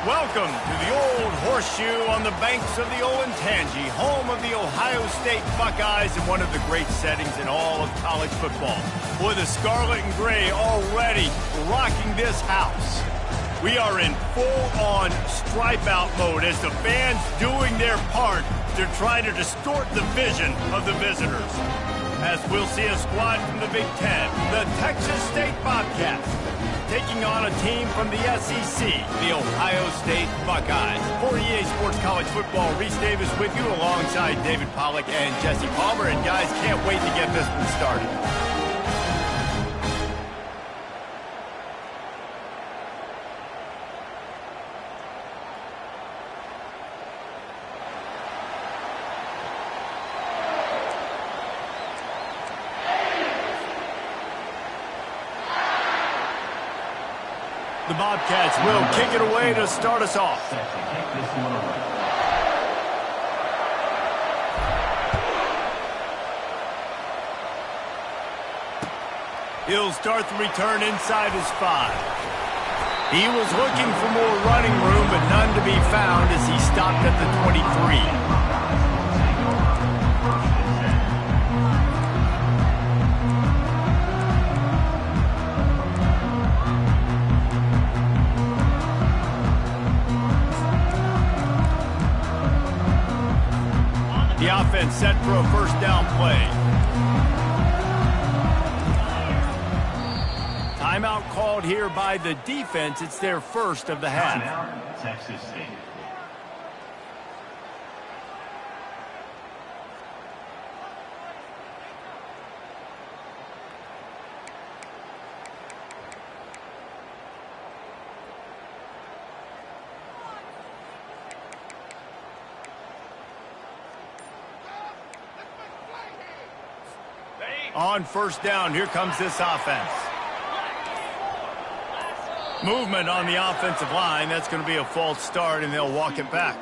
Welcome to the Old Horseshoe on the banks of the Olentangy, home of the Ohio State Buckeyes and one of the great settings in all of college football. Boy, the scarlet and gray already rocking this house. We are in full-on stripe-out mode as the fans doing their part to try to distort the vision of the visitors. As we'll see a squad from the Big Ten, the Texas State Bobcats, taking on a team from the SEC, the Ohio State Buckeyes. For EA Sports College Football, Reese Davis with you alongside David Pollack and Jesse Palmer. And guys, can't wait to get this one started. The Bobcats will kick it away to start us off. He'll start the return inside his 5. He was looking for more running room, but none to be found as he stopped at the 23. The offense set for a first down play. Timeout called here by the defense. It's their first of the half. Timeout, Texas State. On first down, here comes this offense. Movement on the offensive line. That's going to be a false start, and they'll walk it back.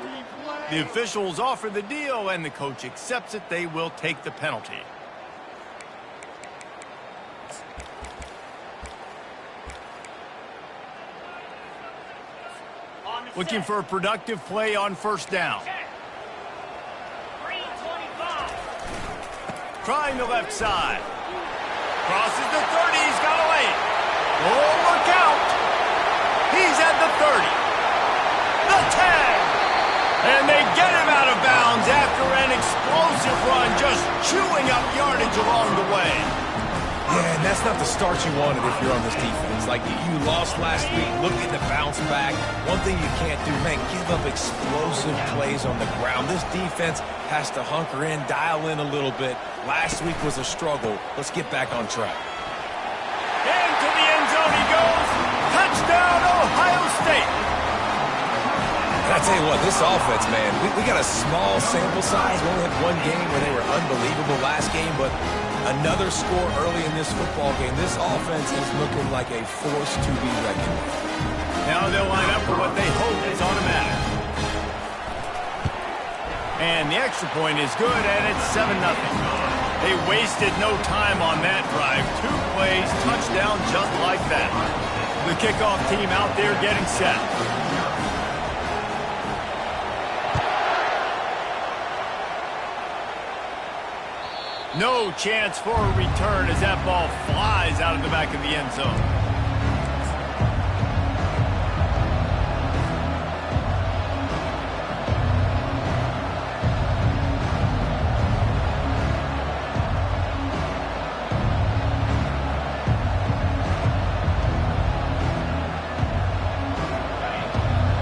The officials offer the deal, and the coach accepts it. They will take the penalty. Looking for a productive play on first down. Trying the left side. Crosses the 30. He's got a lane. Oh, look out. He's at the 30. The 10. And they get him out of bounds after an explosive run, just chewing up yardage along the way. Yeah, and that's not the start you wanted if you're on this defense. Like, you lost last week, looking to bounce back. One thing you can't do, man, give up explosive plays on the ground. This defense has to hunker in, dial in a little bit. Last week was a struggle. Let's get back on track. Into the end zone he goes. Touchdown, Ohio State. And I tell you what, this offense, man, we got a small sample size. We only had one game where they were unbelievable last game, but another score early in this football game. This offense is looking like a force to be reckoned with. Now they'll line up for what they hope is automatic. And the extra point is good, and it's 7-0. They wasted no time on that drive. 2 plays, touchdown just like that. The kickoff team out there getting set. No chance for a return as that ball flies out of the back of the end zone.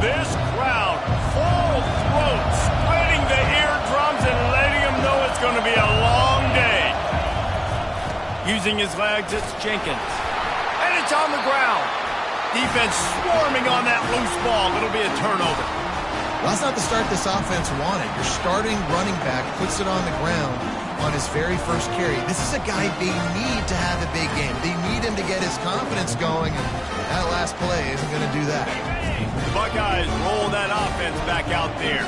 This crowd, full throat, splitting the eardrums and letting them know it's going to be a long day. Using his legs, it's Jenkins. And it's on the ground. Defense swarming on that loose ball. It'll be a turnover. Well, that's not the start this offense wanted. Your starting running back puts it on the ground on his very first carry. This is a guy they need to have a big game. They need him to get his confidence going, and that last play isn't going to do that. The Buckeyes roll that offense back out there.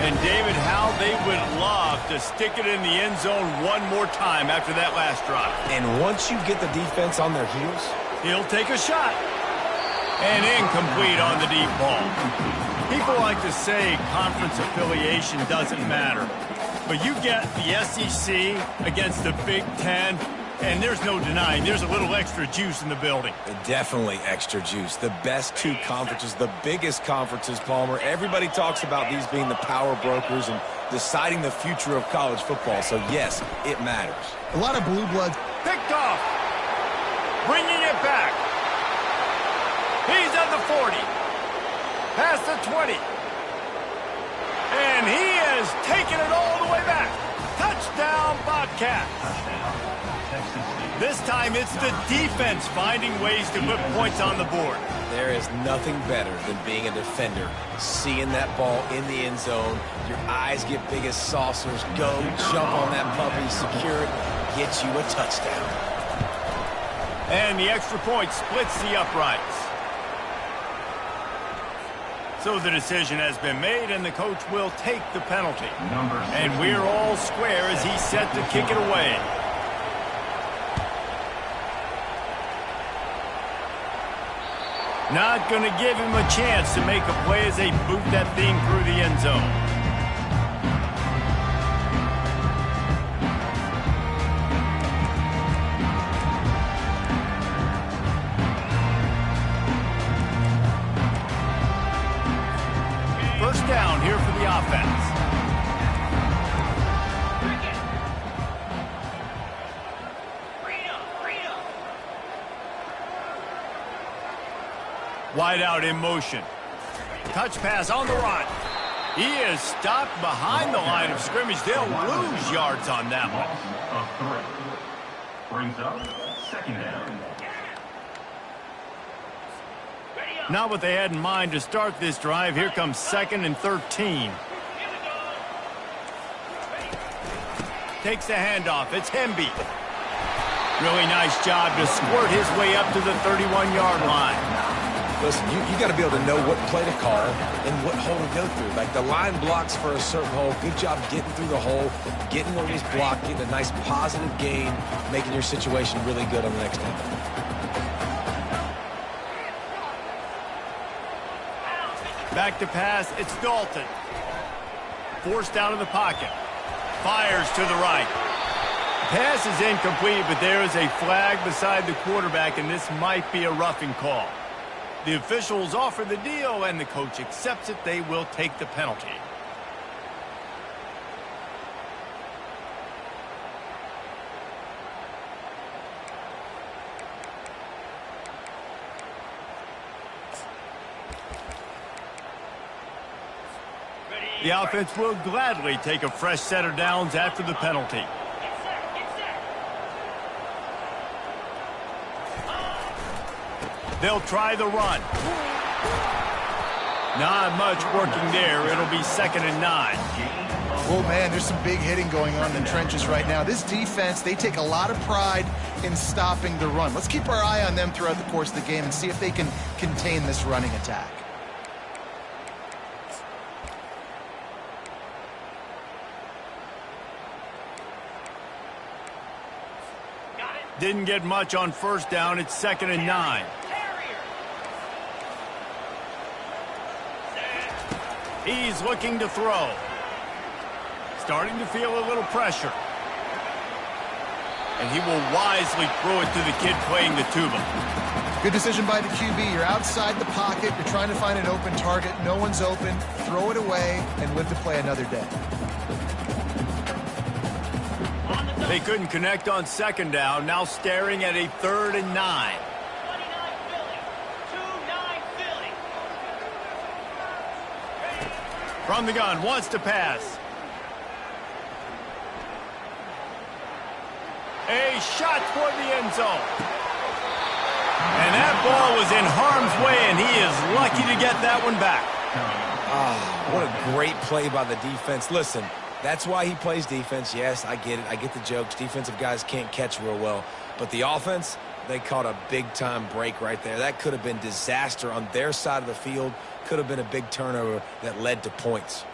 And, David, how they would love to stick it in the end zone one more time after that last drive. And once you get the defense on their heels, he'll take a shot. And incomplete on the deep ball. People like to say conference affiliation doesn't matter. But you get the SEC against the Big Ten, and there's no denying there's a little extra juice in the building. Definitely extra juice. The best two conferences, the biggest conferences, Palmer. Everybody talks about these being the power brokers and deciding the future of college football. So, yes, it matters. A lot of blue bloods. Picked off. Bringing it back. He's at the 40. Past the 20. And he has taken it all the way back. Touchdown, Bobcat. This time it's the defense finding ways to put points on the board. There is nothing better than being a defender, seeing that ball in the end zone. Your eyes get big as saucers. Go, jump on that puppy, secure it, get you a touchdown. And the extra point splits the uprights. So the decision has been made, and the coach will take the penalty. And we're all square as he's set to kick it away. Not going to give him a chance to make a play as they boot that thing through the end zone. First down here for the offense. Wide out in motion. Touch pass on the run. He is stopped behind the line of scrimmage. They'll lose yards on that one. Brings up second down. Not what they had in mind to start this drive. Here comes 2nd and 13. Takes the handoff. It's Hemby. Really nice job to squirt his way up to the 31-yard line. Listen, you got to be able to know what play to call and what hole to go through. Like the line blocks for a certain hole. Good job getting through the hole, getting where he's blocked, getting a nice positive gain, making your situation really good on the next one. Back to pass, it's Dalton. Forced out of the pocket. Fires to the right. Pass is incomplete, but there is a flag beside the quarterback, and this might be a roughing call. The officials offer the deal, and the coach accepts it. They will take the penalty. The offense will gladly take a fresh set of downs after the penalty. They'll try the run. Not much working there. It'll be 2nd and 9. Oh, man, there's some big hitting going on in the trenches right now. This defense, they take a lot of pride in stopping the run. Let's keep our eye on them throughout the course of the game and see if they can contain this running attack. Didn't get much on first down. It's 2nd and 9. He's looking to throw. Starting to feel a little pressure. And he will wisely throw it to the kid playing the tuba. Good decision by the QB. You're outside the pocket. You're trying to find an open target. No one's open. Throw it away and live to play another day. They couldn't connect on 2nd down. Now staring at a 3rd and 9. From the gun, wants to pass. A shot toward the end zone. And that ball was in harm's way, and he is lucky to get that one back. What a great play by the defense. Listen, that's why he plays defense. Yes, I get it. I get the jokes. Defensive guys can't catch real well. But the offense, they caught a big-time break right there. That could have been disaster on their side of the field. Could have been a big turnover that led to points.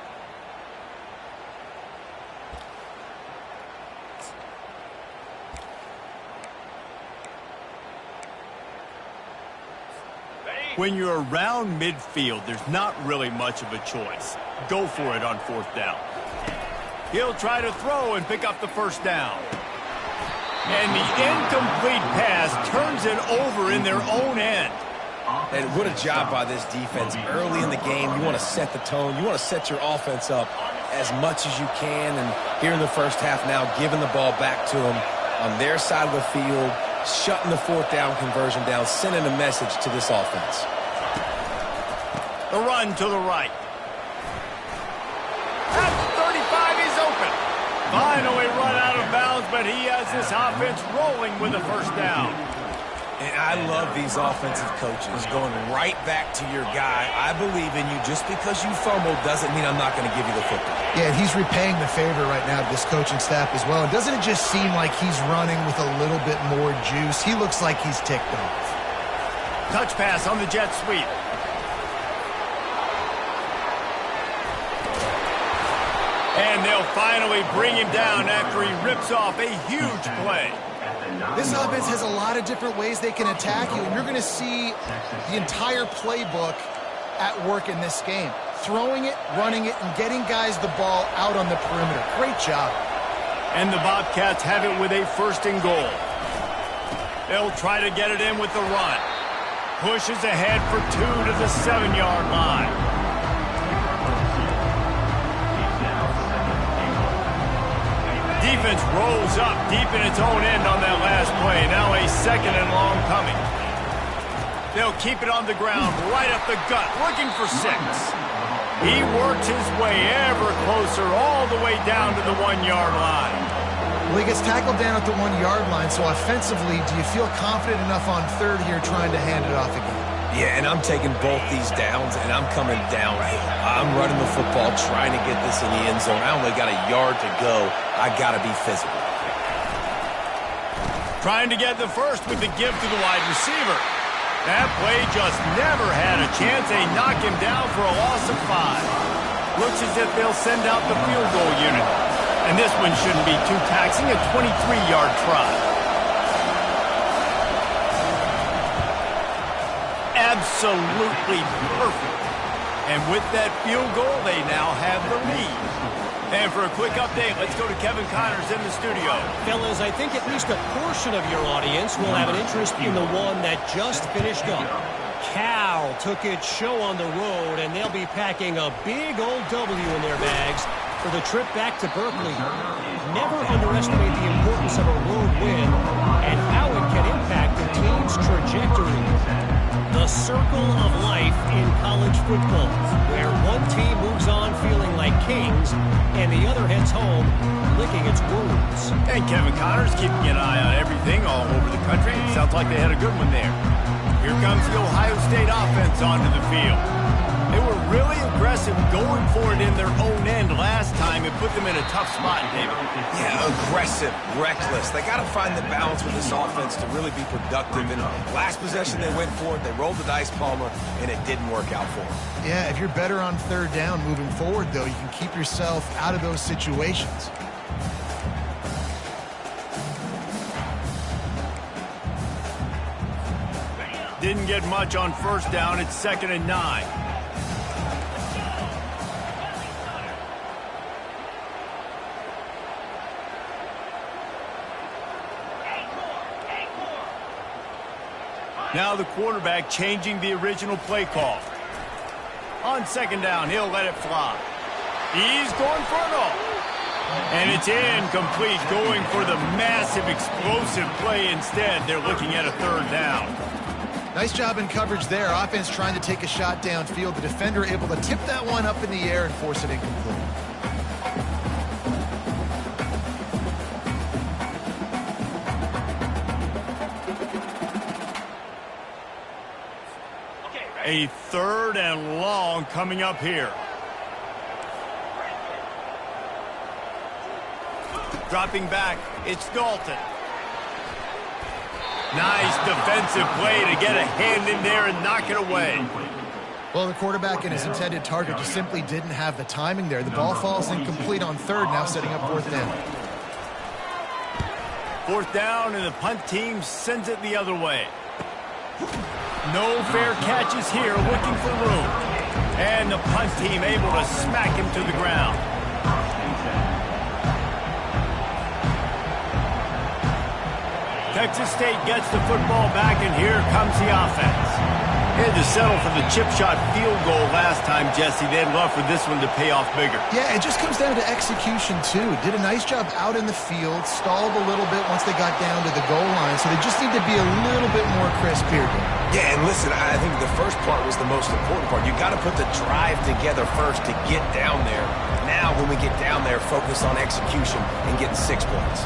Ready? When you're around midfield, there's not really much of a choice. Go for it on 4th down. He'll try to throw and pick up the 1st down. And the incomplete pass turns it over in their own end. And what a job by this defense. Early in the game, you want to set the tone. You want to set your offense up as much as you can. And here in the first half now, giving the ball back to them on their side of the field, shutting the 4th down conversion down, sending a message to this offense. The run to the right. At 35, he's open. Finally run out of bounds, but he has this offense rolling with a 1st down. And I love these offensive coaches going right back to your guy. I believe in you. Just because you fumbled doesn't mean I'm not going to give you the football. Yeah, he's repaying the favor right now to this coaching staff as well. And doesn't it just seem like he's running with a little bit more juice? He looks like he's ticked off. Touch pass on the jet sweep. And they'll finally bring him down after he rips off a huge play. This offense has a lot of different ways they can attack you, and you're going to see the entire playbook at work in this game. Throwing it, running it, and getting guys the ball out on the perimeter. Great job. And the Bobcats have it with a 1st and goal. They'll try to get it in with the run. Pushes ahead for 2 to the 7-yard line. Defense rolls up deep in its own end on that last play. Now a 2nd and long coming. They'll keep it on the ground, right up the gut, looking for 6. He works his way ever closer all the way down to the 1-yard line. Well, he gets tackled down at the 1-yard line, so offensively, do you feel confident enough on 3rd here trying to hand it off again? Yeah, and I'm taking both these downs, and I'm coming down. I'm running the football, trying to get this in the end zone. I only got a yard to go. I got to be physical. Trying to get the 1st with the give to the wide receiver. That play just never had a chance. They knock him down for a loss of 5. Looks as if they'll send out the field goal unit. And this one shouldn't be too taxing, a 23-yard try. Absolutely perfect. And with that field goal, they now have the lead. And for a quick update, let's go to Kevin Connors in the studio. Fellas, I think at least a portion of your audience will have an interest in the one that just finished up. Cal took its show on the road, and they'll be packing a big old W in their bags for the trip back to Berkeley. Never underestimate the importance of a road win and how it can impact the team's trajectory. The circle of life in college football, where one team moves on feeling like kings and the other heads home licking its wounds. And Kevin Connors keeping an eye on everything all over the country. Sounds like they had a good one there. Here comes the Ohio State offense onto the field. They were really aggressive going for it in their own end last time. It put them in a tough spot, David. Yeah, aggressive, reckless. They got to find the balance with this offense to really be productive. And last possession, they went for it. They rolled the dice, Palmer, and it didn't work out for them. Yeah, if you're better on 3rd down moving forward, though, you can keep yourself out of those situations. Didn't get much on 1st down. It's 2nd and 9. Now the quarterback changing the original play call. On 2nd down, he'll let it fly. He's going for it all. And it's incomplete, going for the massive explosive play instead. They're looking at a 3rd down. Nice job in coverage there. Offense trying to take a shot downfield. The defender able to tip that one up in the air and force it incomplete. A 3rd and long coming up here. Dropping back, it's Dalton. Nice defensive play to get a hand in there and knock it away. Well, the quarterback and his intended target just simply didn't have the timing there. The ball falls incomplete on 3rd, now setting up 4th down. 4th down, and the punt team sends it the other way. No fair catches here, looking for room. And the punt team able to smack him to the ground. Texas State gets the football back, and here comes the offense. Had to settle for the chip shot field goal last time, Jesse. They'd love for this one to pay off bigger. Yeah, it just comes down to execution, too. Did a nice job out in the field, stalled a little bit once they got down to the goal line, so they just need to be a little bit more crisp here. Yeah, and listen, I think the first part was the most important part. You got to put the drive together first to get down there. Now, when we get down there, focus on execution and getting 6 points.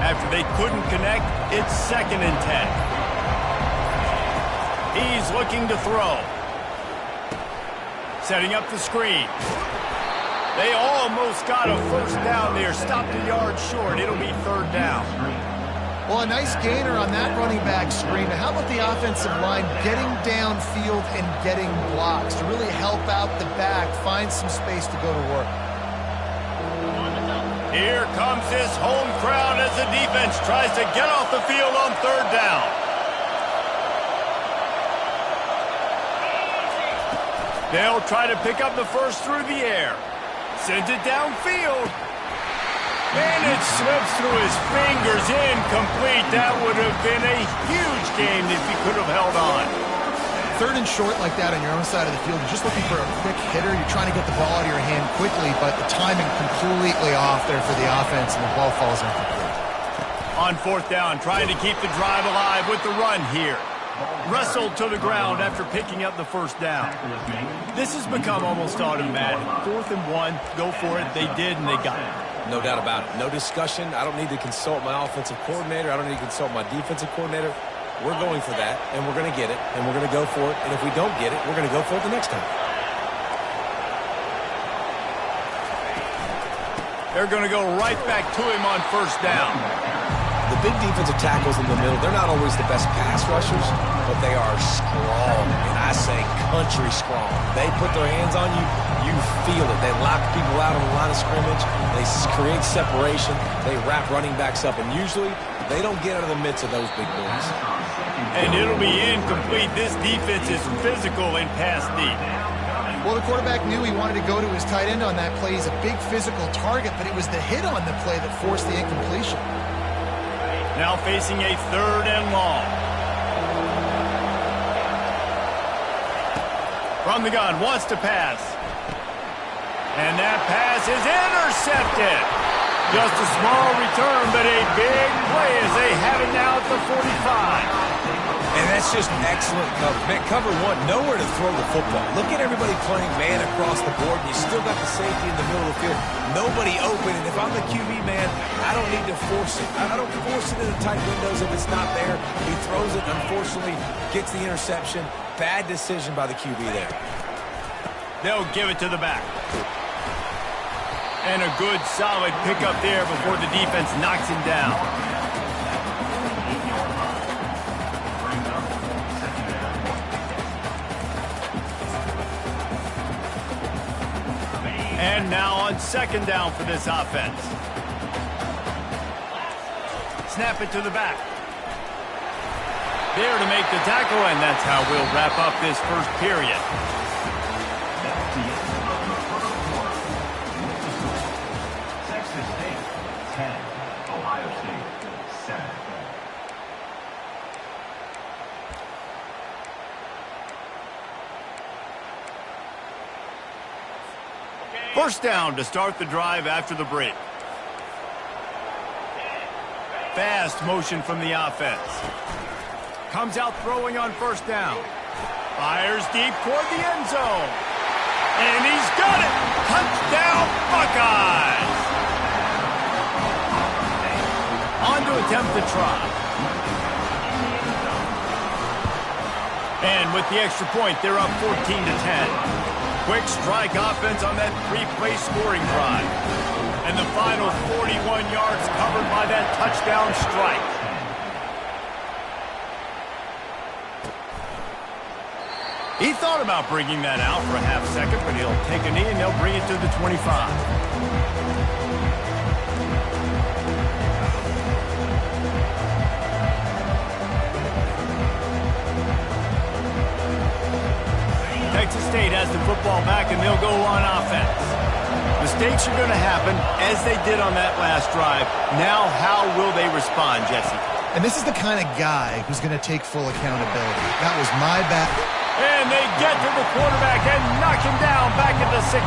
After they couldn't connect, it's 2nd and 10. He's looking to throw. Setting up the screen. They almost got a first down there. Stopped a yard short. It'll be 3rd down. Well, a nice gainer on that running back screen. But how about the offensive line getting downfield and getting blocks to really help out the back, find some space to go to work? Here comes this home crowd as the defense tries to get off the field on 3rd down. They'll try to pick up the first through the air. Sends it downfield. And it slips through his fingers, incomplete. That would have been a huge game if he could have held on. 3rd and short like that on your own side of the field, you're just looking for a quick hitter. You're trying to get the ball out of your hand quickly, but the timing completely off there for the offense, and the ball falls incomplete. On 4th down, trying to keep the drive alive with the run here. Wrestled to the ground after picking up the first down. This has become almost automatic. 4th and 1, go for it. They did, and they got it. No doubt about it. No discussion. I don't need to consult my offensive coordinator. I don't need to consult my defensive coordinator. We're going for that, and we're going to get it, and we're going to go for it. And if we don't get it, we're going to go for it the next time. They're going to go right back to him on 1st down. The big defensive tackles in the middle, they're not always the best pass rushers, but they are strong, and I say country strong. They put their hands on you, you feel it. They lock people out on the line of scrimmage. They create separation. They wrap running backs up, and usually they don't get out of the midst of those big boys. And it'll be incomplete. This defense is physical and pass deep. Well, the quarterback knew he wanted to go to his tight end on that play. He's a big physical target, but it was the hit on the play that forced the incompletion. Now facing a 3rd and long. From the gun, wants to pass. And that pass is intercepted. Just a small return, but a big play as they have it now at the 45. And that's just excellent coverage. Man, cover 1, nowhere to throw the football. Look at everybody playing man across the board, and you still got the safety in the middle of the field. Nobody open, and if I'm the QB, man, I don't need to force it. I don't force it into tight windows if it's not there. He throws it, unfortunately, gets the interception. Bad decision by the QB there. They'll give it to the back. And a good, solid pickup there before the defense knocks him down. And now on 2nd down for this offense. Snap it to the back. There to make the tackle, and that's how we'll wrap up this first period. Texas State 10, Ohio State 7. First down to start the drive after the break. Fast motion from the offense. Comes out throwing on 1st down. Fires deep toward the end zone. And he's got it! Touchdown, Buckeyes! On to attempt the try. And with the extra point, they're up 14-10. Quick strike offense on that three-play scoring drive. And the final 41 yards covered by that touchdown strike. He thought about bringing that out for a half second, but he'll take a knee and they'll bring it to the 25. Texas State has the football back, and they'll go on offense. Mistakes are going to happen, as they did on that last drive. Now, how will they respond, Jesse? And this is the kind of guy who's going to take full accountability. That was my bad. And they get to the quarterback and knock him down back at the 16.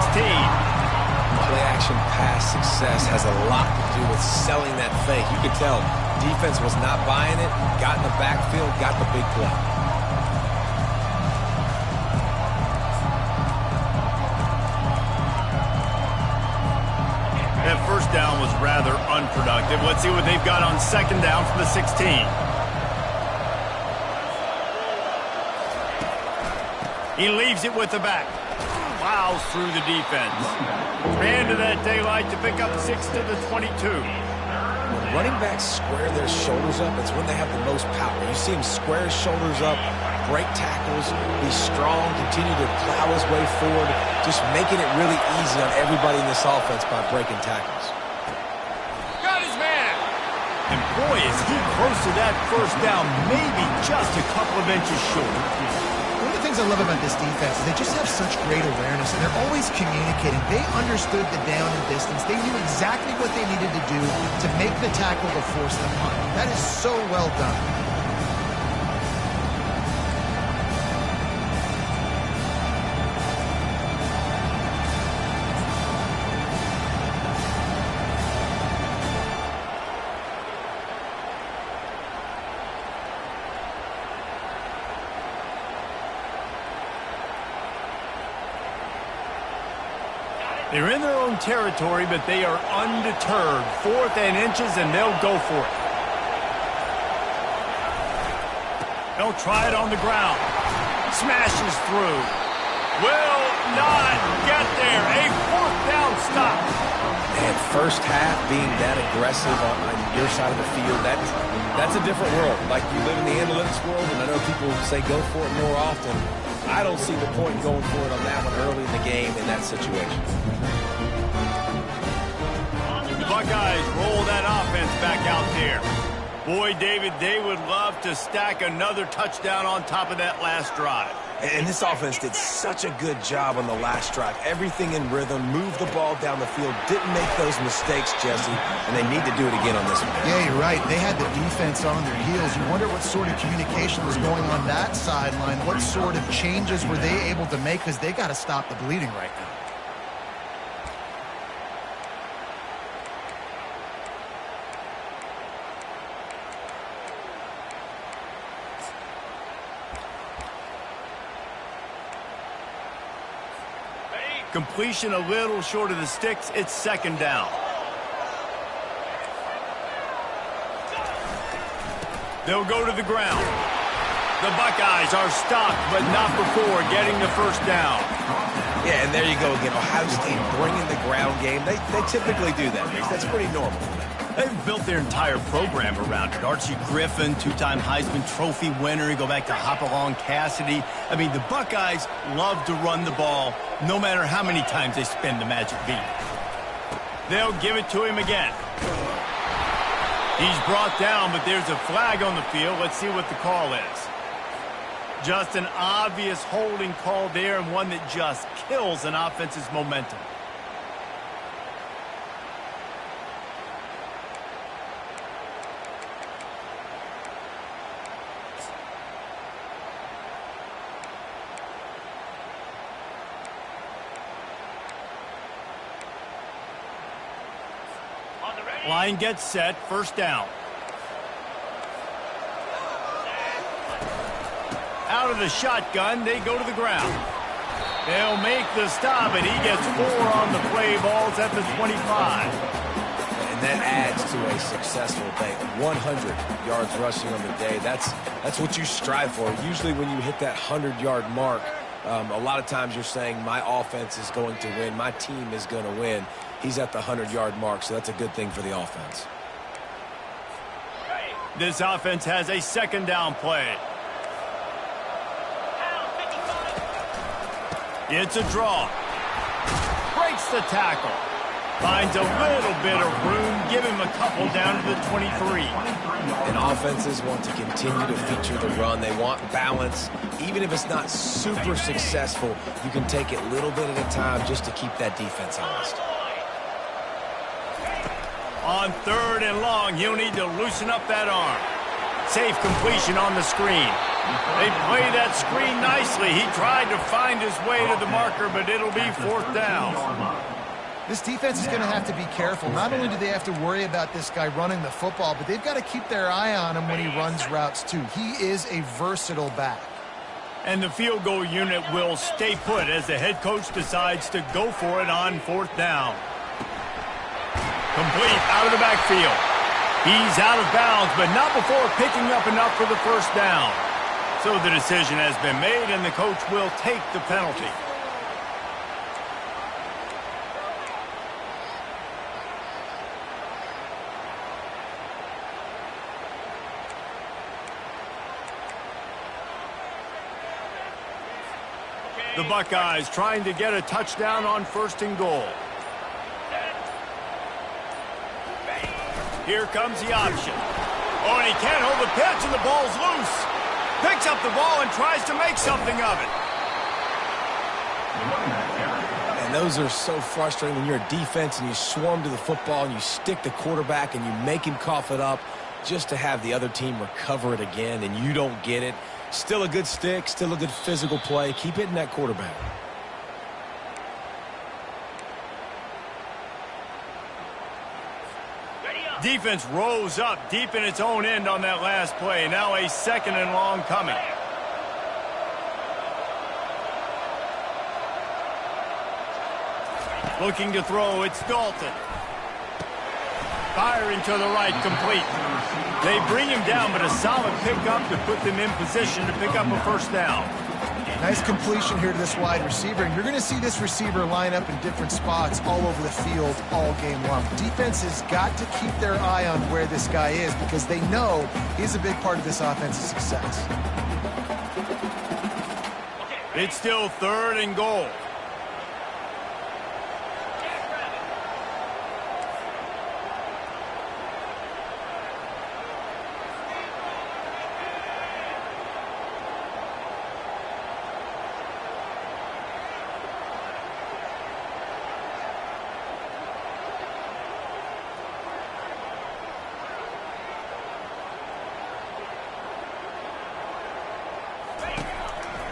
Play-action pass success has a lot to do with selling that fake. You could tell defense was not buying it, got in the backfield, got the big play. That first down was rather unproductive. Let's see what they've got on second down from the 16. He leaves it with the back. Plows through the defense. Ran to that daylight to pick up 6 to the 22. When running backs square their shoulders up, it's when they have the most power. You see him square his shoulders up, break tackles, be strong, continue to plow his way forward, just making it really easy on everybody in this offense by breaking tackles. Got his man! And boy, is he close to that first down, maybe just a couple of inches short. One of the things I love about this defense is they just have such great awareness, and they're always communicating. They understood the down and distance. They knew exactly what they needed to do to make the tackle to force the punt. That is so well done. They're in their own territory, but they are undeterred. 4th and inches, and they'll go for it. They'll try it on the ground. Smashes through. Will not get there. A 4th down stop. And first half being that aggressive on your side of the field, that's a different world. Like, you live in the analytics world, and I know people say go for it more often. I don't see the point in going for it on that one early in the game in that situation. The Buckeyes roll that offense back out there. Boy, David, they would love to stack another touchdown on top of that last drive. And this offense did such a good job on the last drive. Everything in rhythm, moved the ball down the field, didn't make those mistakes, Jesse, and they need to do it again on this one. Yeah, you're right. They had the defense on their heels. You wonder what sort of communication was going on that sideline. What sort of changes were they able to make, because they got to stop the bleeding right now. Completion a little short of the sticks. It's second down. They'll go to the ground. The Buckeyes are stopped, but not before getting the first down. Yeah, and there you go again. Ohio State bringing the ground game. They typically do that. That's pretty normal. They've built their entire program around it. Archie Griffin, 2-time Heisman Trophy winner. You go back to Hopalong Cassidy. I mean, the Buckeyes love to run the ball, no matter how many times they spin the magic beat. They'll give it to him again. He's brought down, but there's a flag on the field. Let's see what the call is. Just an obvious holding call there, and one that just kills an offense's momentum. Line gets set, first down. Out of the shotgun, they go to the ground. They'll make the stop, and he gets 4 on the play. Ball's at the 25. And that adds to a successful day. 100 yards rushing on the day. That's what you strive for. Usually when you hit that 100-yard mark, A lot of times you're saying my offense is going to win, my team is going to win. He's at the 100-yard mark, so that's a good thing for the offense. This offense has a second down play. It's a draw. Breaks the tackle. Finds a little bit of room. Give him a couple down to the 23. And offenses want to continue to feature the run. They want balance. Even if it's not super successful, you can take it a little bit at a time just to keep that defense honest. On 3rd and long, he'll need to loosen up that arm. Safe completion on the screen. They play that screen nicely. He tried to find his way to the marker, but it'll be 4th down. This defense is going to have to be careful. Not only do they have to worry about this guy running the football, but they've got to keep their eye on him when he runs routes too. He is a versatile back. And the field goal unit will stay put as the head coach decides to go for it on 4th down. Complete out of the backfield. He's out of bounds, but not before picking up enough for the 1st down. So the decision has been made, and the coach will take the penalty. The Buckeyes trying to get a touchdown on 1st and goal. Here comes the option. Oh, and he can't hold the pitch, and the ball's loose. Picks up the ball and tries to make something of it. And those are so frustrating when you're a defense and you swarm to the football and you stick the quarterback and you make him cough it up just to have the other team recover it again, and you don't get it. Still a good stick, still a good physical play. Keep hitting that quarterback. Defense rose up deep in its own end on that last play. Now a 2nd and long coming. Looking to throw, it's Dalton. Firing to the right, complete. They bring him down, but a solid pickup to put them in position to pick up a 1st down. Nice completion here to this wide receiver, and you're going to see this receiver line up in different spots all over the field all game long. Defense has got to keep their eye on where this guy is because they know he's a big part of this offense's success. It's still 3rd and goal.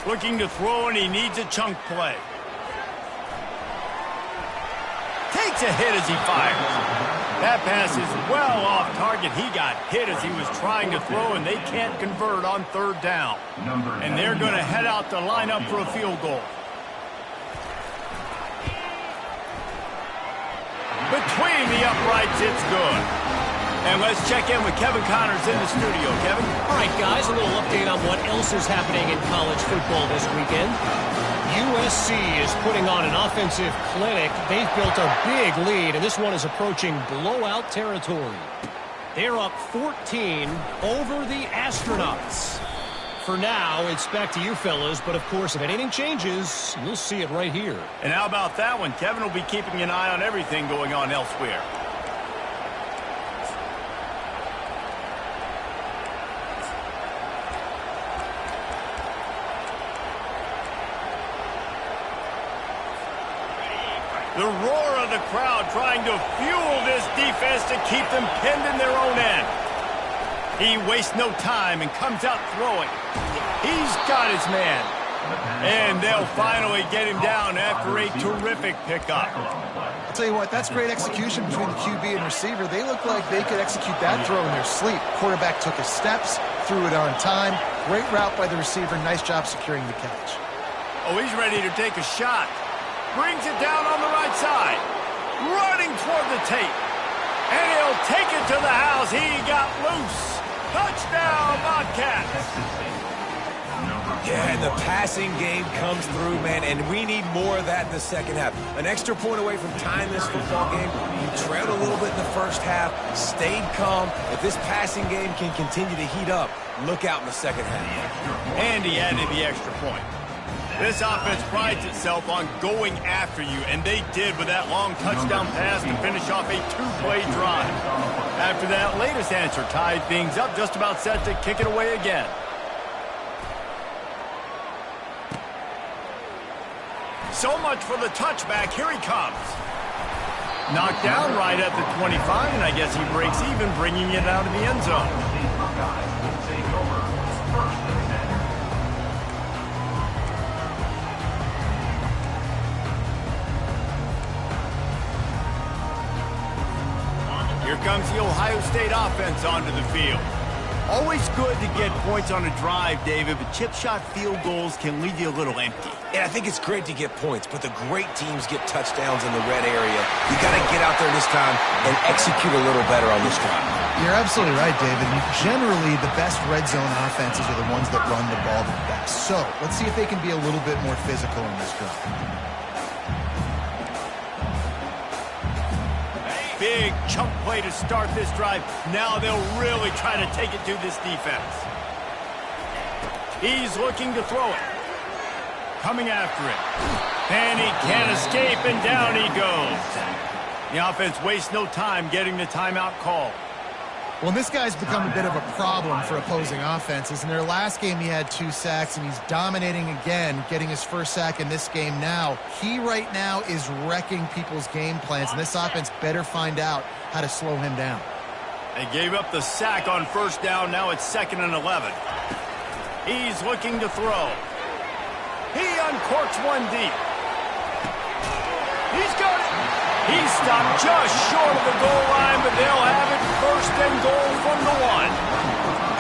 Looking to throw, and he needs a chunk play. Takes a hit as he fires. That pass is well off target. He got hit as he was trying to throw, and they can't convert on 3rd down. And they're going to head out to line up for a field goal. Between the uprights, it's good. And let's check in with Kevin Connors in the studio. Kevin? All right, guys, a little update on what else is happening in college football this weekend. USC is putting on an offensive clinic. They've built a big lead, and this one is approaching blowout territory. They're up 14 over the Astronauts. For now, it's back to you fellas, but of course, if anything changes, you'll see it right here. And how about that one? Kevin will be keeping an eye on everything going on elsewhere. The roar of the crowd trying to fuel this defense to keep them pinned in their own end. He wastes no time and comes out throwing. He's got his man. And they'll finally get him down after a terrific pickup. I'll tell you what, that's great execution between the QB and receiver. They look like they could execute that throw in their sleep. Quarterback took his steps, threw it on time. Great route by the receiver. Nice job securing the catch. Oh, he's ready to take a shot. Brings it down on the right side. Running toward the tape. And he'll take it to the house. He got loose. Touchdown, Bobcats. Yeah, and the passing game comes through, man, and we need more of that in the second half. An extra point away from tying this football game. You trailed a little bit in the first half, stayed calm. If this passing game can continue to heat up, look out in the second half. And he added the extra point. This offense prides itself on going after you, and they did with that long touchdown pass to finish off a two-play drive. After that latest answer tied things up, just about set to kick it away again. So much for the touchback. Here he comes. Knocked down right at the 25, and I guess he breaks even, bringing it out of the end zone. Here comes the Ohio State offense onto the field. Always good to get points on a drive, David, but chip shot field goals can leave you a little empty. Yeah, I think it's great to get points, but the great teams get touchdowns in the red area. You got to get out there this time and execute a little better on this drive. You're absolutely right, David. Generally, the best red zone offenses are the ones that run the ball the best. So let's see if they can be a little bit more physical in this drive. Big chunk play to start this drive. Now they'll really try to take it to this defense. He's looking to throw it. Coming after it. And he can't escape, and down he goes. The offense wastes no time getting the timeout call. Well, this guy's become a bit of a problem for opposing offenses. In their last game, he had 2 sacks, and he's dominating again, getting his first sack in this game now. He right now is wrecking people's game plans, and this offense better find out how to slow him down. They gave up the sack on first down. Now it's 2nd and 11. He's looking to throw. He uncorks one deep. He's got it. He stopped just short of the goal line, but they'll have it 1st and goal from the 1.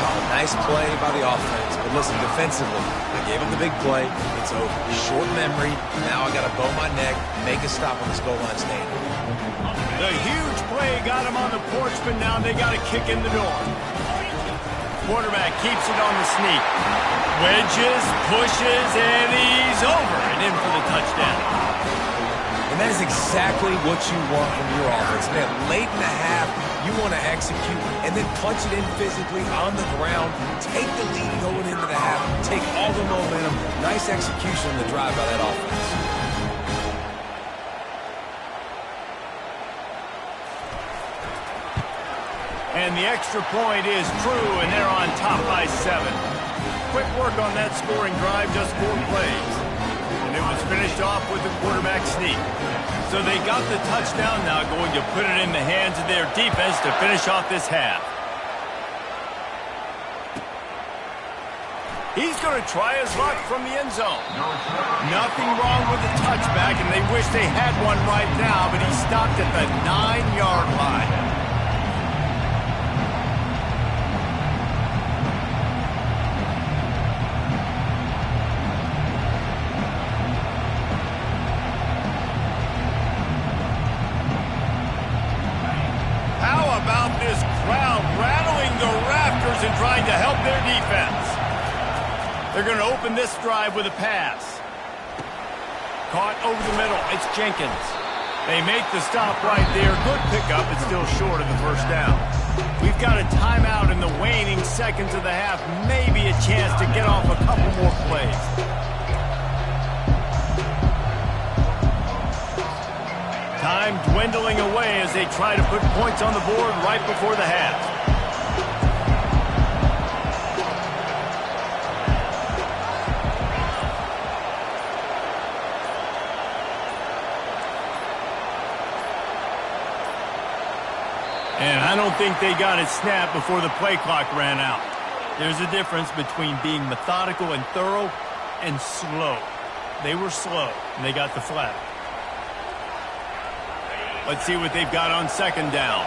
Oh, nice play by the offense. But listen, defensively, I gave him the big play. It's over. Short memory. Now I got to bow my neck, make a stop on this goal line stand. The huge play got him on the porch, but now they got to kick in the door. Quarterback keeps it on the sneak. Wedges, pushes, and he's over and in for the touchdown. And that is exactly what you want from your offense. Man, late in the half, you want to execute and then punch it in physically on the ground. Take the lead going into the half. Take all the momentum. Nice execution on the drive by that offense. And the extra point is true, and they're on top by 7. Quick work on that scoring drive, just 4 plays. And it was finished off with the quarterback sneak. So they got the touchdown, now going to put it in the hands of their defense to finish off this half. He's going to try his luck from the end zone. Nothing wrong with the touchback, and they wish they had one right now, but he stopped at the 9-yard line. This crowd rattling the rafters and trying to help their defense. They're going to open this drive with a pass. Caught over the middle. It's Jenkins. They make the stop right there. Good pickup. It's still short of the first down. We've got a timeout in the waning seconds of the half. Maybe a chance to get off a couple more plays. Time dwindling away as they try to put points on the board right before the half. And I don't think they got it snapped before the play clock ran out. There's a difference between being methodical and thorough and slow. They were slow, and they got the flag. Let's see what they've got on 2nd down.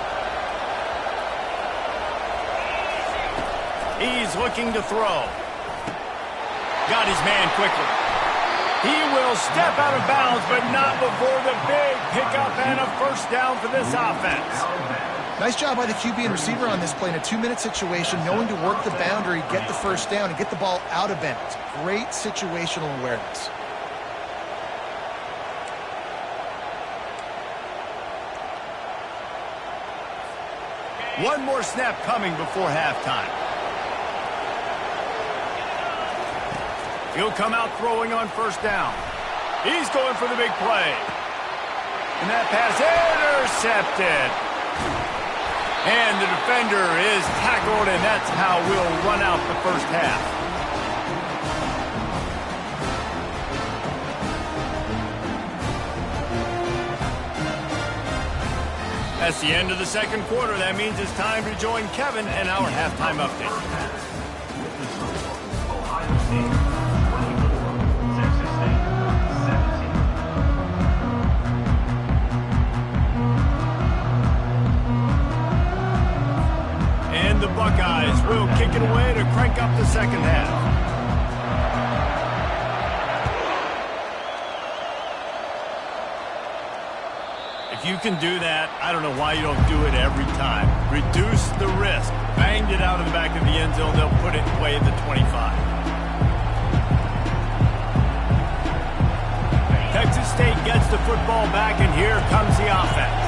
He's looking to throw. Got his man quickly. He will step out of bounds, but not before the big pickup and a first down for this offense. Nice job by the QB and receiver on this play in a 2-minute situation, knowing to work the boundary, get the first down, and get the ball out of bounds. Great situational awareness. One more snap coming before halftime. He'll come out throwing on first down. He's going for the big play. And that pass intercepted. And the defender is tackled, and that's how we'll run out the first half. That's the end of the second quarter. That means it's time to join Kevin and our halftime update. Ohio State 24, Texas State 17. And the Buckeyes will kick it away to crank up the second half. If you can do that, I don't know why you don't do it every time. Reduce the risk. Banged it out of the back of the end zone. They'll put it away at the 25. Texas State gets the football back, and here comes the offense.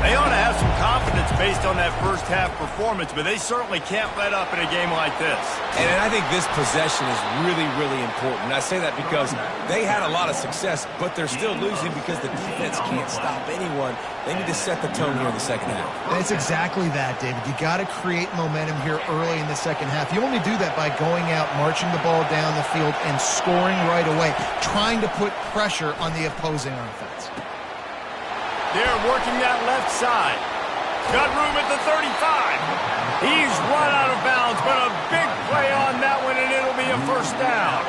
They ought to have some confidence based on that first half performance, but they certainly can't let up in a game like this. And I think this possession is really, really important. I say that because they had a lot of success, but they're still losing because the defense can't stop anyone. They need to set the tone here in the second half. And it's exactly that, David. You got to create momentum here early in the second half. You only do that by going out, marching the ball down the field, and scoring right away, trying to put pressure on the opposing offense. They're working that left side. Got room at the 35. He's run out of bounds, but a big play on that one, and it'll be a first down.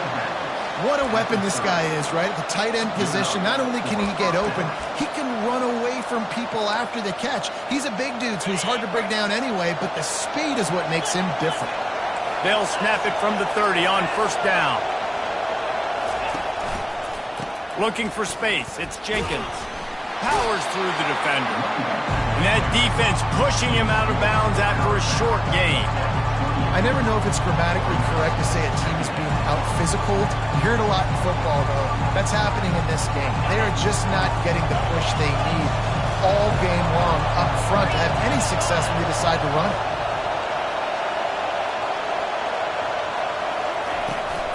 What a weapon this guy is, right? At the tight end position, not only can he get open, he can run away from people after the catch. He's a big dude, so he's hard to bring down anyway, but the speed is what makes him different. They'll snap it from the 30 on first down. Looking for space. It's Jenkins. Powers through the defender. And that defense pushing him out of bounds after a short gain. I never know if it's grammatically correct to say a team is being out-physicaled. You hear it a lot in football, though. That's happening in this game. They are just not getting the push they need all game long up front to have any success when they decide to run it.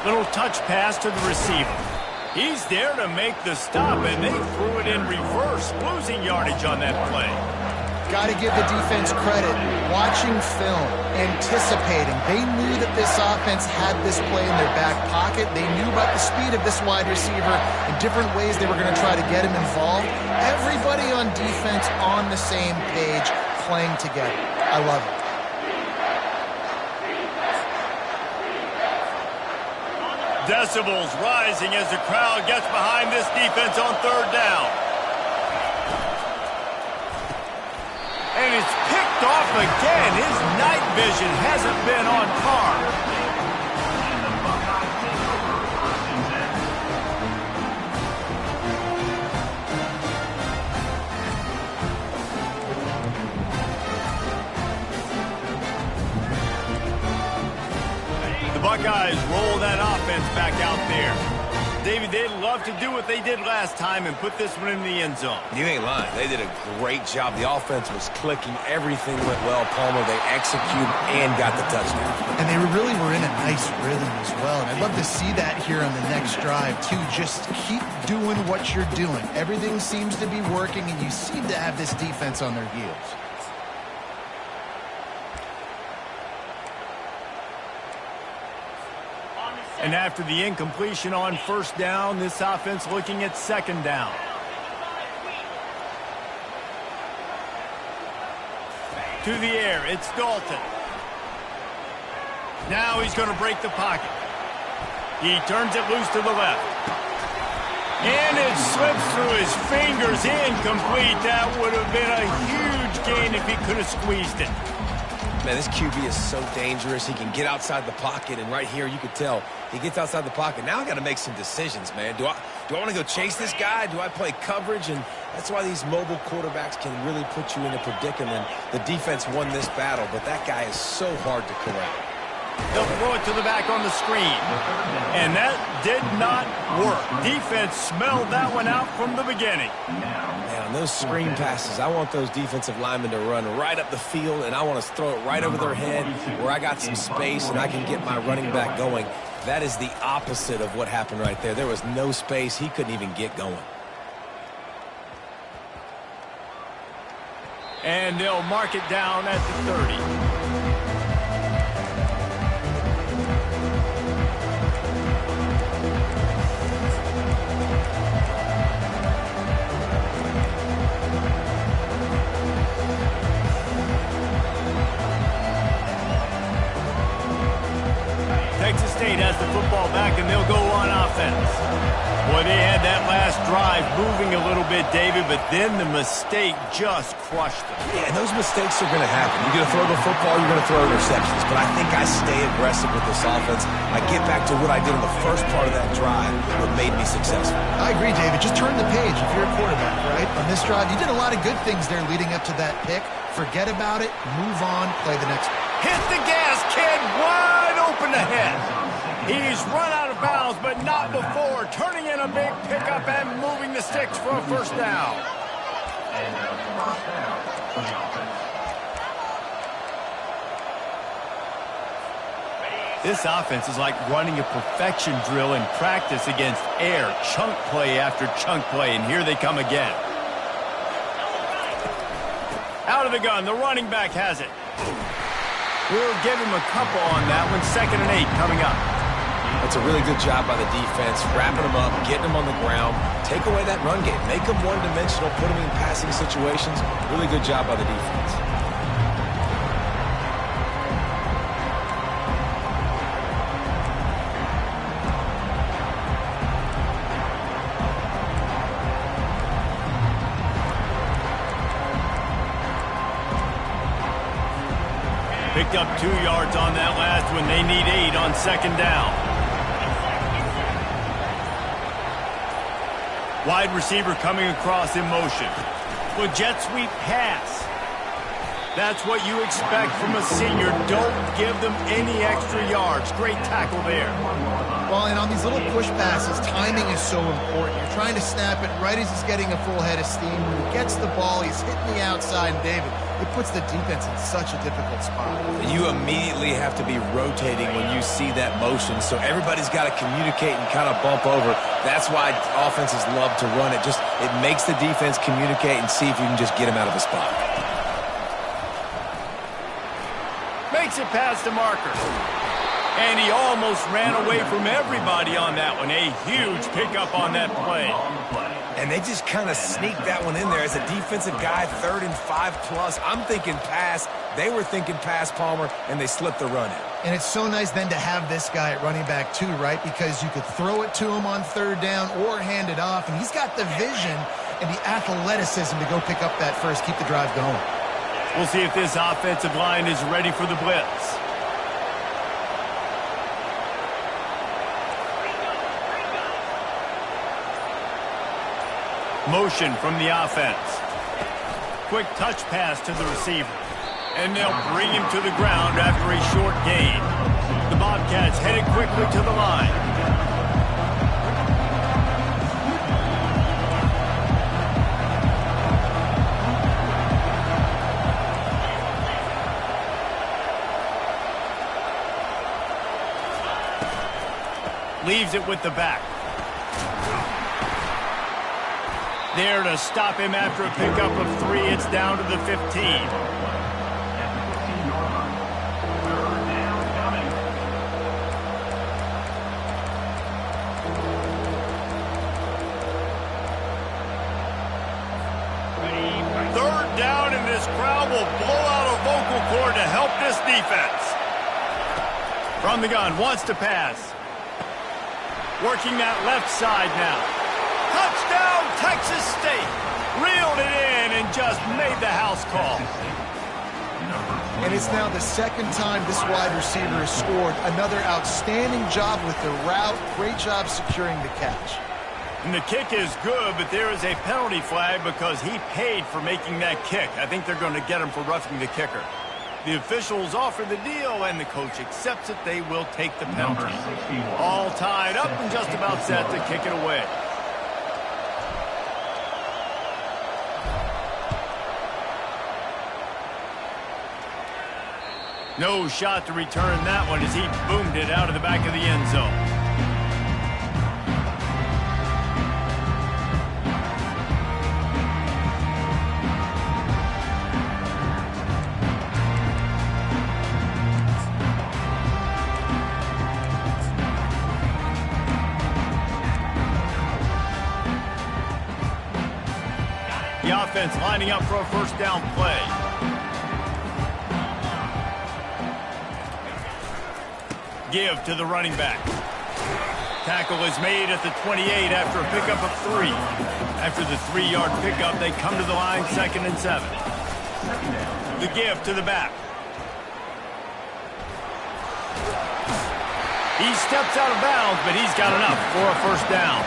Little touch pass to the receiver. He's there to make the stop, and they threw it in reverse, losing yardage on that play. Got to give the defense credit. Watching film, anticipating. They knew that this offense had this play in their back pocket. They knew about the speed of this wide receiver and different ways they were going to try to get him involved. Everybody on defense on the same page, playing together. I love it. Decibels rising as the crowd gets behind this defense on third down. And it's picked off again. His night vision hasn't been on par. The Buckeyes roll that offense back out there. David, they'd love to do what they did last time and put this one in the end zone. You ain't lying. They did a great job. The offense was clicking. Everything went well. Palmer, they executed and got the touchdown. And they really were in a nice rhythm as well. And I'd love to see that here on the next drive, too. Just keep doing what you're doing. Everything seems to be working, and you seem to have this defense on their heels. And after the incompletion on first down, this offense looking at second down. To the air, it's Dalton. Now he's going to break the pocket. He turns it loose to the left. And it slips through his fingers, incomplete. That would have been a huge gain if he could have squeezed it. Man, this QB is so dangerous. He can get outside the pocket, and right here you could tell he gets outside the pocket. Now I got to make some decisions, man. Do I want to go chase this guy? Do I play coverage? And that's why these mobile quarterbacks can really put you in a predicament. The defense won this battle, but that guy is so hard to corral. They'll throw it to the back on the screen. And that did not work. Defense smelled that one out from the beginning. Man, on those screen passes, I want those defensive linemen to run right up the field, and I want to throw it right over their head where I got some space and I can get my running back going. That is the opposite of what happened right there. There was no space. He couldn't even get going. And they'll mark it down at the 30. Texas State has the football back, and they'll go on offense. Boy, they had that last drive moving a little bit, David, but then the mistake just crushed them. Yeah, and those mistakes are going to happen. You're going to throw the football, you're going to throw interceptions. But I think I stay aggressive with this offense. I get back to what I did in the first part of that drive that made me successful. I agree, David. Just turn the page if you're a quarterback, right? On this drive, you did a lot of good things there leading up to that pick. Forget about it, move on, play the next one. Hit the gas, kid, wide open ahead. He's run out of bounds, but not before turning in a big pickup and moving the sticks for a first down. This offense is like running a perfection drill in practice against air, chunk play after chunk play, and here they come again. Out of the gun, the running back has it. We'll give him a couple on that one. 2nd and 8 coming up. That's a really good job by the defense, wrapping them up, getting them on the ground. Take away that run game. Make them one-dimensional, put them in passing situations. Really good job by the defense. Picked up 2 yards on that last one. They need 8 on 2nd down. Wide receiver coming across in motion. With jet sweep pass. That's what you expect from a senior. Don't give them any extra yards. Great tackle there. Well, and on these little push passes, timing is so important. You're trying to snap it right as he's getting a full head of steam. When he gets the ball, he's hitting the outside, and David, it puts the defense in such a difficult spot. You immediately have to be rotating when you see that motion, so everybody's got to communicate and kind of bump over. That's why offenses love to run it. It makes the defense communicate and see if you can just get him out of the spot. Makes it past the marker. And he almost ran away from everybody on that one. A huge pickup on that play. And they just kind of sneaked that one in there. As a defensive guy, 3rd and 5+. I'm thinking pass. They were thinking pass, Palmer, and they slipped the run in. And it's so nice then to have this guy at running back too, right? Because you could throw it to him on 3rd down or hand it off. And he's got the vision and the athleticism to go pick up that first, keep the drive going. We'll see if this offensive line is ready for the blitz. Motion from the offense. Quick touch pass to the receiver. And they'll bring him to the ground after a short gain. The Bobcats headed quickly to the line. Leaves it with the back. There to stop him after a pickup of 3. It's down to the 15. Third down, and this crowd will blow out a vocal cord to help this defense. From the gun, wants to pass. Working that left side now. Touchdown, Texas State. Reeled it in and just made the house call. and it's now the second time this wide receiver has scored. Another outstanding job with the route. Great job securing the catch. And the kick is good, but there is a penalty flag because he paid for making that kick. I think they're going to get him for roughing the kicker. The officials offer the deal, and the coach accepts it. They will take the penalty. All tied up and just about set to kick it away. No shot to return that one as he boomed it out of the back of the end zone. The offense lining up for a first down play. Give to the running back. Tackle is made at the 28 after a pickup of 3. After the 3-yard pickup, they come to the line 2nd and 7. The give to the back. He steps out of bounds, but he's got enough for a first down.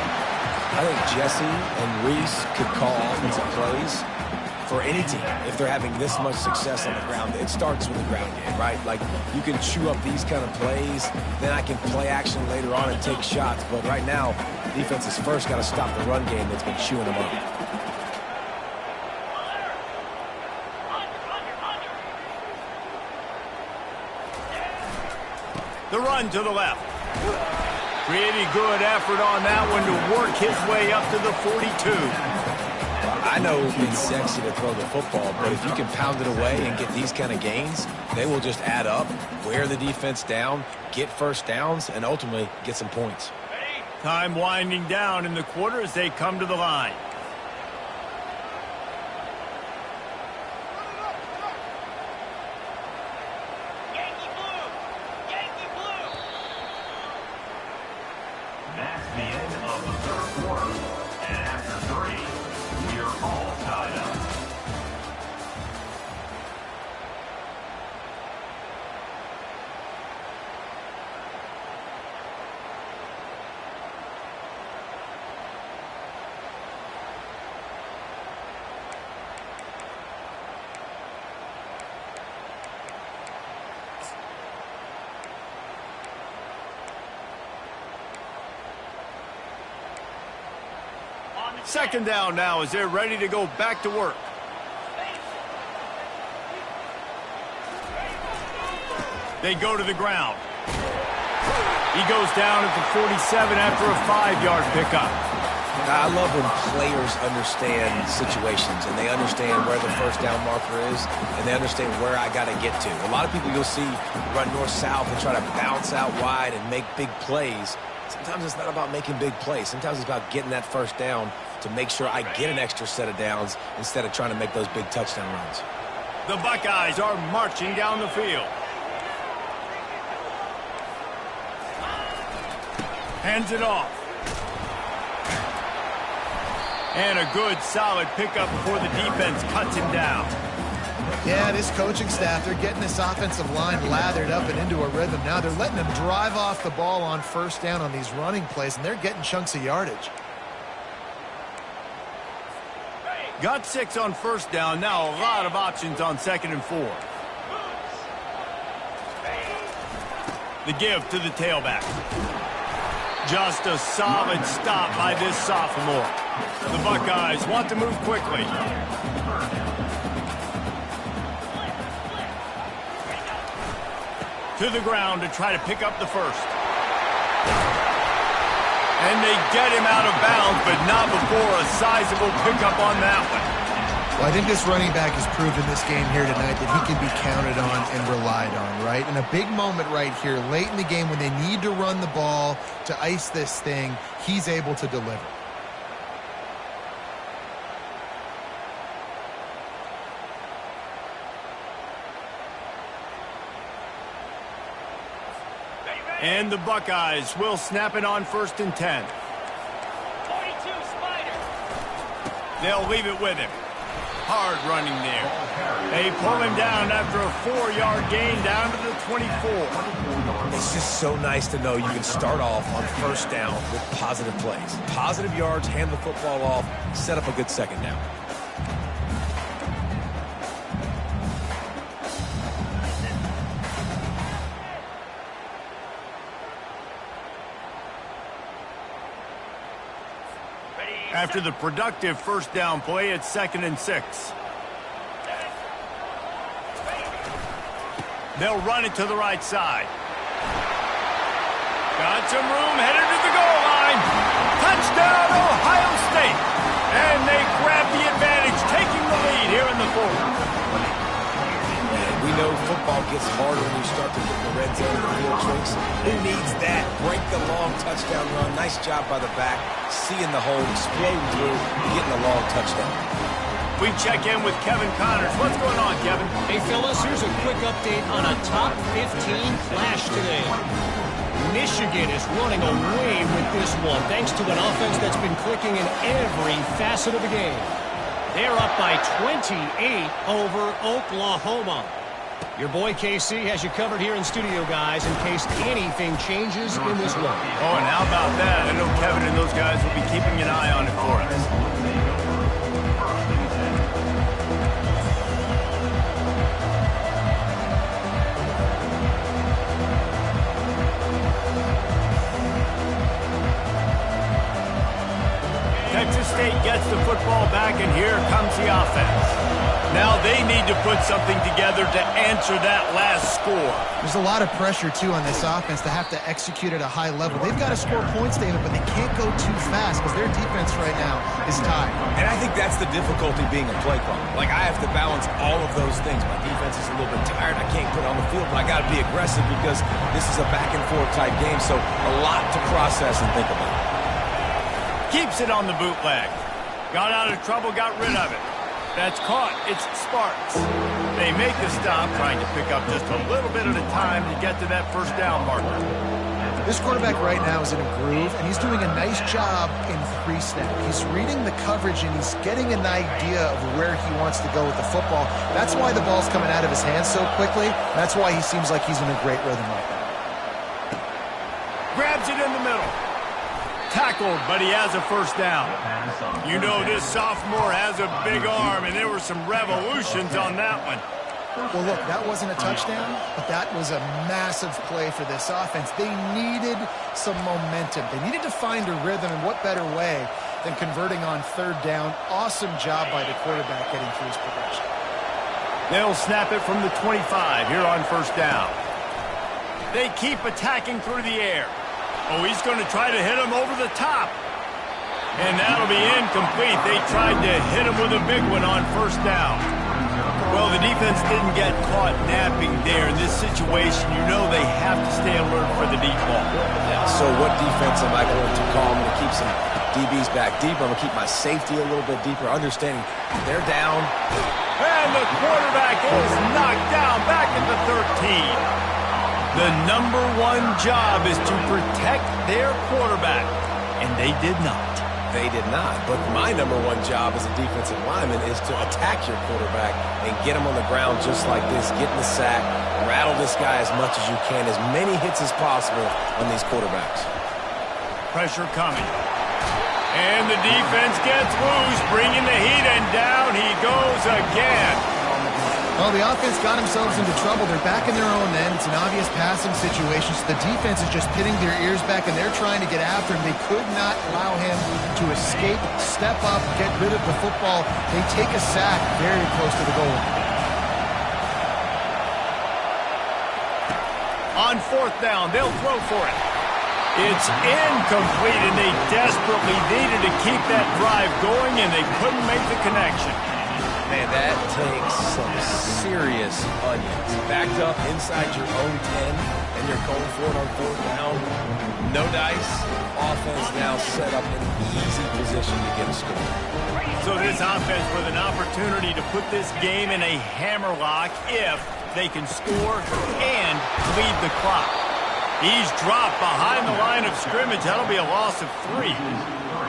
I think Jesse and Reese could call offensive plays for any team if they're having this much success on the ground. It starts with the ground game, right? Like, you can chew up these kind of plays, then I can play action later on and take shots. But right now, defense has first got to stop the run game that's been chewing them up. The run to the left. Pretty good effort on that one to work his way up to the 42. I know it's sexy to throw the football, but if you can pound it away and get these kind of gains, they will just add up, wear the defense down, get first downs, and ultimately get some points. Time winding down in the quarter as they come to the line. That's the end of the third quarter. And after 3, we are all tied up. Second down now as they're ready to go back to work. They go to the ground. He goes down at the 47 after a 5-yard pickup. I love when players understand situations and they understand where the first down marker is and they understand where I got to get to. A lot of people you'll see run north-south and try to bounce out wide and make big plays. Sometimes it's not about making big plays. Sometimes it's about getting that first down to make sure I get an extra set of downs instead of trying to make those big touchdown runs. The Buckeyes are marching down the field. Hands it off. And a good, solid pickup before the defense cuts him down. Yeah, this coaching staff, they're getting this offensive line lathered up and into a rhythm. Now they're letting them drive off the ball on first down on these running plays, and they're getting chunks of yardage. Got 6 on first down. Now a lot of options on 2nd and 4. The give to the tailback. Just a solid stop by this sophomore. The Buckeyes want to move quickly. To the ground to try to pick up the first. And they get him out of bounds, but not before a sizable pickup on that one. Well, I think this running back has proven this game here tonight that he can be counted on and relied on, right? And a big moment right here, late in the game when they need to run the ball to ice this thing, he's able to deliver. And the Buckeyes will snap it on 1st and 10. 42 Spider. They'll leave it with him. hard running there. They pull him down after a 4-yard gain down to the 24. It's just so nice to know you can start off on first down with positive plays. Positive yards, hand the football off, set up a good second down. After the productive first down play, it's 2nd and 6. They'll run it to the right side. Got some room, headed to the goal line. Touchdown, Ohio State. And they grab the advantage, taking the lead here in the 4th. We know football gets harder when you start to get in the red zone and the field tricks. Who needs that? Break the long touchdown run. Nice job by the back. Seeing the hole, exploding through, and getting a long touchdown. We check in with Kevin Connors. What's going on, Kevin? Hey, fellas, here's a quick update on a top 15 clash today. Michigan is running away with this one, thanks to an offense that's been clicking in every facet of the game. They're up by 28 over Oklahoma. Your boy KC has you covered here in studio, guys, in case anything changes in this one. Oh, and how about that? I know Kevin and those guys will be keeping an eye on it for us. Texas State gets the football back, and here comes the offense. Now they need to put something together to answer that last score. There's a lot of pressure, too, on this offense to have to execute at a high level. They've got to score points, David, but they can't go too fast because their defense right now is tied. And I think that's the difficulty being a play caller. Like, I have to balance all of those things. My defense is a little bit tired. I can't put it on the field, but I got to be aggressive because this is a back-and-forth type game, so a lot to process and think about. Keeps it on the bootleg. Got out of trouble, got rid of it. That's caught. It's Sparks. They make the stop, trying to pick up just a little bit at a time to get to that first down marker. This quarterback right now is in a groove, and he's doing a nice job in 3-step. He's reading the coverage, and he's getting an idea of where he wants to go with the football. That's why the ball's coming out of his hands so quickly. That's why he seems like he's in a great rhythm right now. Grabs it in the middle. Tackled, but he has a first down. You know this sophomore has a big arm, and there were some revolutions on that one. Well, look, that wasn't a touchdown, but that was a massive play for this offense. They needed some momentum. They needed to find a rhythm, and what better way than converting on 3rd down. Awesome job by the quarterback getting through his progression. They'll snap it from the 25 here on first down. They keep attacking through the air. Oh, he's going to try to hit him over the top. And that'll be incomplete. They tried to hit him with a big one on first down. Well, the defense didn't get caught napping there. In this situation, you know they have to stay alert for the deep ball. Yeah, so what defense am I going to call? I'm going to keep some DBs back deeper. I'm going to keep my safety a little bit deeper, understanding they're down. And the quarterback is knocked down back at the 13. The number one job is to protect their quarterback, and they did not. They did not, but my number one job as a defensive lineman is to attack your quarterback and get him on the ground just like this, get in the sack, rattle this guy as much as you can, as many hits as possible on these quarterbacks. Pressure coming. And the defense gets loose, bringing the heat, and down he goes again. Well, the offense got themselves into trouble. They're back in their own end. It's an obvious passing situation, so the defense is just pinning their ears back, and they're trying to get after him. They could not allow him to escape, step up, get rid of the football. They take a sack very close to the goal line. On 4th down, they'll throw for it. It's incomplete, and they desperately needed to keep that drive going, and they couldn't make the connection. Man, that takes some serious onions. Backed up inside your own 10, and you're going for it on 4th down. No dice. Offense now set up in easy position to get a score. So this offense with an opportunity to put this game in a hammerlock if they can score and lead the clock. He's dropped behind the line of scrimmage. That'll be a loss of 3.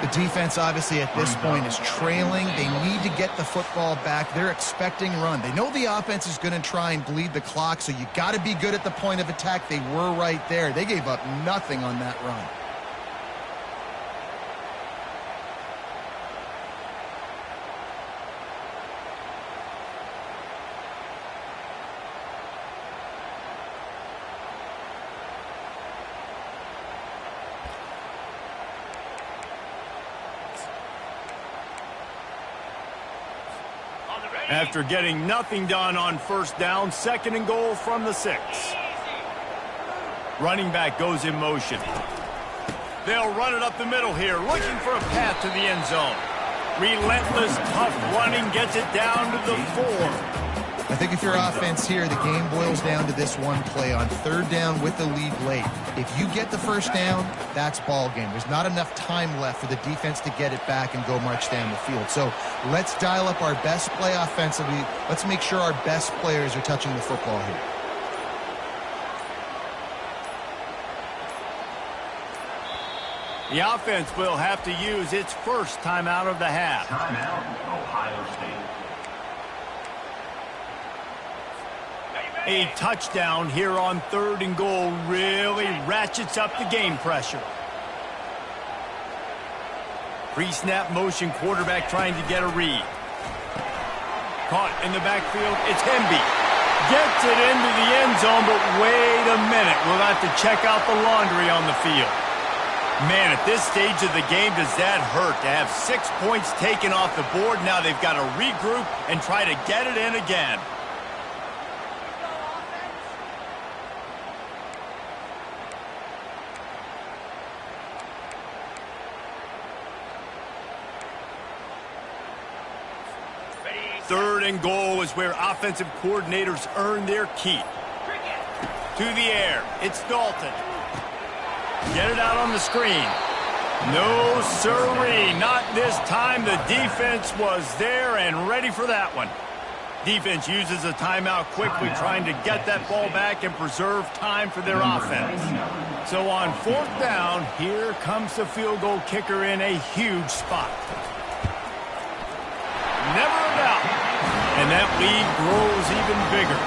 The defense, obviously, at this point is trailing. They need to get the football back. They're expecting run. They know the offense is going to try and bleed the clock, so you got to be good at the point of attack. They were right there. They gave up nothing on that run. After getting nothing done on first down, 2nd and goal from the 6. Running back goes in motion. They'll run it up the middle here, looking for a path to the end zone. Relentless, tough running gets it down to the 4. I think if you're offense here, the game boils down to this one play on 3rd down with the lead late. If you get the first down, that's ball game. There's not enough time left for the defense to get it back and go march down the field. So let's dial up our best play offensively. Let's make sure our best players are touching the football here. The offense will have to use its first timeout of the half. Timeout, Ohio State. A touchdown here on 3rd and goal really ratchets up the game pressure. Pre-snap motion, quarterback trying to get a read. Caught in the backfield, it's Hemby. Gets it into the end zone, but wait a minute. We'll have to check out the laundry on the field. Man, at this stage of the game, does that hurt to have 6 points taken off the board? Now they've got to regroup and try to get it in again. Third and goal is where offensive coordinators earn their keep. To the air, it's Dalton. Get it out on the screen. No sirree, not this time. The defense was there and ready for that one. Defense uses a timeout quickly, trying to get that ball back and preserve time for their offense. So on 4th down, here comes the field goal kicker in a huge spot. Never a doubt. And that lead grows even bigger.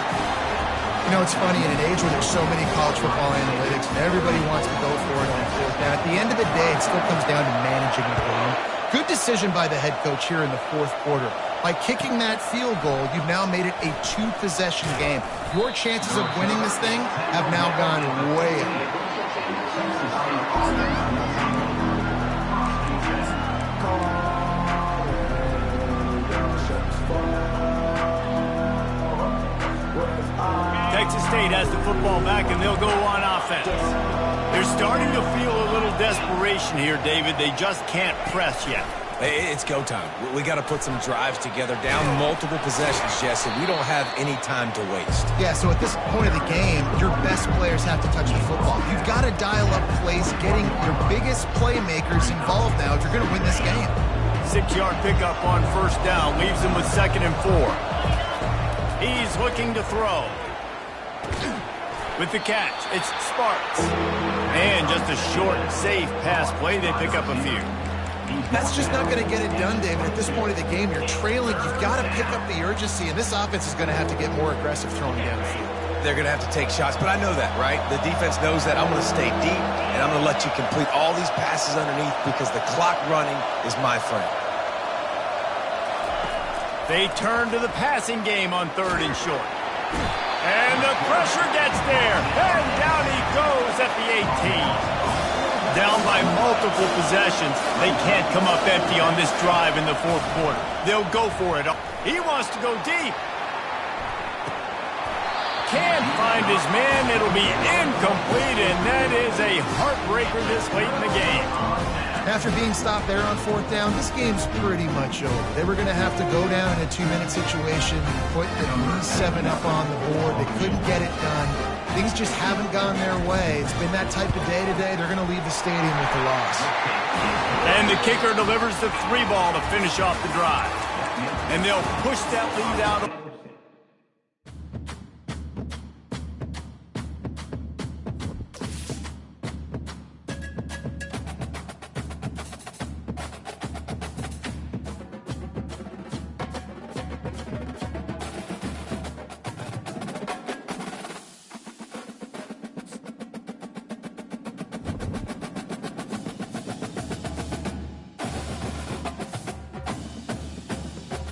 You know, it's funny, in an age where there's so many college football analytics and everybody wants to go for it on 4th down, at the end of the day, it still comes down to managing the game. Good decision by the head coach here in the 4th quarter. By kicking that field goal, you've now made it a 2-possession game. Your chances of winning this thing have now gone way up. Texas State has the football back, and they'll go on offense. They're starting to feel a little desperation here, David. They just can't press yet. It's go time. We got to put some drives together, down multiple possessions, Jesse. We don't have any time to waste. Yeah, so at this point of the game, your best players have to touch the football. You've got to dial up plays, getting your biggest playmakers involved now if you're going to win this game. 6-yard pickup on 1st down leaves them with 2nd and 4. He's looking to throw. With the catch, it's Sparks. And just a short, safe pass play. They pick up a few. That's just not going to get it done, David. At this point of the game, you're trailing. You've got to pick up the urgency, and this offense is going to have to get more aggressive throwing down the field. They're going to have to take shots, but I know that, right? The defense knows that. I'm going to stay deep, and I'm going to let you complete all these passes underneath because the clock running is my friend. They turn to the passing game on 3rd and short. And the pressure gets there. And down he goes at the 18. Down by multiple possessions. They can't come up empty on this drive in the 4th quarter. They'll go for it. He wants to go deep. Can't find his man. It'll be incomplete, and that is a heartbreaker this late in the game. After being stopped there on 4th down, this game's pretty much over. They were going to have to go down in a 2-minute situation, put at least 7 up on the board. They couldn't get it done. Things just haven't gone their way. It's been that type of day today. They're going to leave the stadium with the loss. And the kicker delivers the 3 ball to finish off the drive. And they'll push that lead out.